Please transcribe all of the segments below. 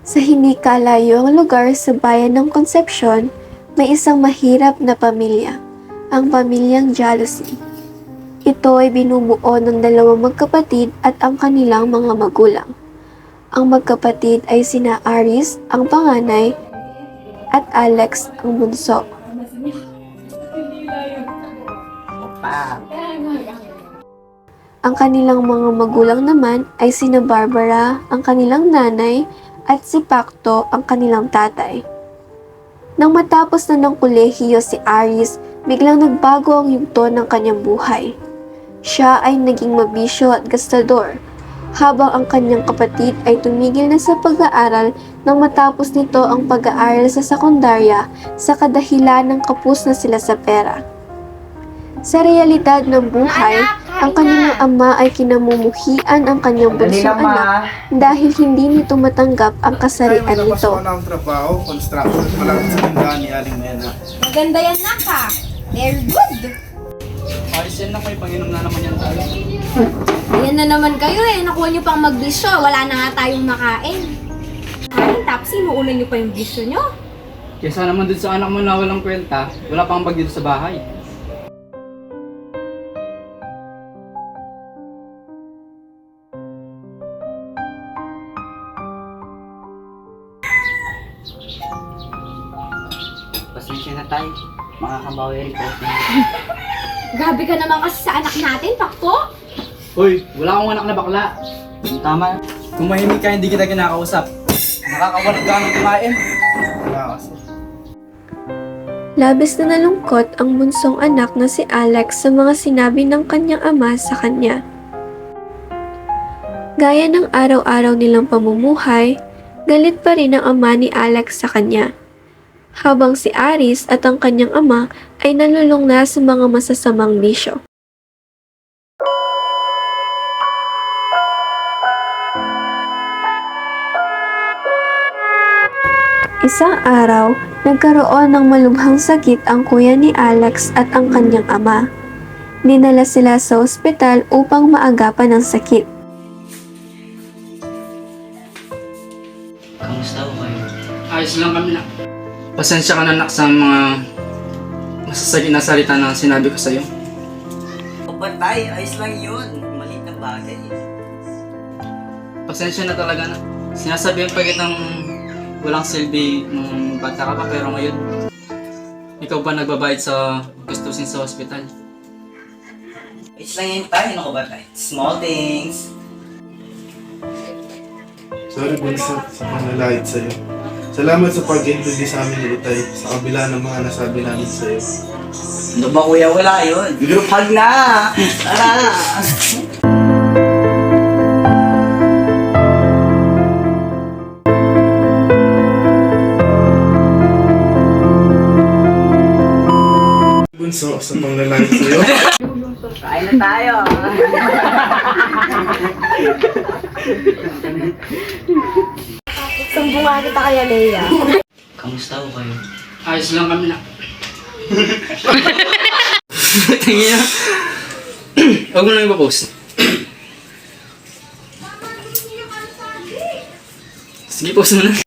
Sa hindi kalayong lugar sa bayan ng Concepcion, may isang mahirap na pamilya, ang pamilyang Jealousy. Ito ay binubuo ng dalawang magkapatid at ang kanilang mga magulang. Ang magkapatid ay sina Aris, ang panganay, at Alex, ang bunso. Ang kanilang mga magulang naman ay sina Barbara, ang kanilang nanay, at si Pacto, ang kanilang tatay. Nang matapos na ng kolehiyo si Aris, biglang nagbago ang yugto ng kanyang buhay. Siya ay naging mabisyo at gastador, habang ang kanyang kapatid ay tumigil na sa pag-aaral nang matapos nito ang pag-aaral sa sekundarya sa kadahilan ng kapos na sila sa pera. Sa realidad ng buhay, ang kanilang ama ay kinamumuhian ang kanyang bunsong anak dahil hindi nito matanggap ang kasarian nito. Lalabas ko ng trabaho, construction, malapit sa tindahan ni Aling Nena. Maganda yan na ka. Very good. Ayos yan na kayo, panginom na naman yan tayo. Ayan na naman kayo eh. Nakuha nyo pang magbisyo. Wala na nga tayong makain. Ay, tapos inuulan nyo pa yung bisyo nyo. Kesa naman dun sa anak mo na walang kwenta, wala pang bag dito sa bahay. Pasensya na tayo, makakabawi rin po. Grabe ka naman kasi sa anak natin, Pakto. Hoy, wala akong anak na bakla. Tama. Kung mahimik ka, hindi kita kinakausap. Nakakawalag ka ng kumain. Wala kasi. Labis na nalungkot ang bunsong anak na si Alex sa mga sinabi ng kanyang ama sa kanya. Gaya ng araw-araw nilang pamumuhay, galit pa rin ang ama ni Alex sa kanya. Habang si Aris at ang kanyang ama ay nalulung na sa mga masasamang bisyo. Isang araw, nagkaroon ng malubhang sakit ang kuya ni Alex at ang kanyang ama. Dinala sila sa ospital upang maagapan ang sakit. Kamusta po kayo? Ayos lang kami na. Pasensya ka na nak sa mga masasakit na salita na sinabi ko sa'yo. O ba tayo? Ayos lang yun. Maliit na bagay. Pasensya na talaga na. Sinasabihan pa kitang walang silbi nung bata ka pa, pero ngayon, ikaw ba nagbabayad sa gastusin sa ospital? Ayos lang yun tayo. Ano ko ba tayo? Small things. Sorry Bunso sa panlalait sa'yo. Salamat sa pag-introduce sa amin ni Itay sa kabila ng mga nasabi namin sa'yo. Ano ba kuya? Wala yun. Group hug na! Tara! Bunso sa panlalait sa'yo. Kain na tayo! Sumbungan kita kaya, Leia. Kamusta po kayo? Ayos lang kami na. Tingin na. Huwag mo na ipapost. Sige, post mo na.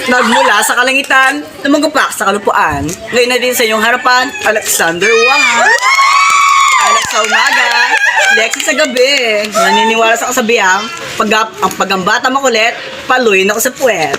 Nagmula sa kalangitan, lumagupak sa kalupuan. Ngayon na din sa iyong harapan, Alexander Wang. Alex sa umaga, Lexi sa gabi. Naniniwala sa kasabihan, ang pagambata makulit, paluin ako sa puwet.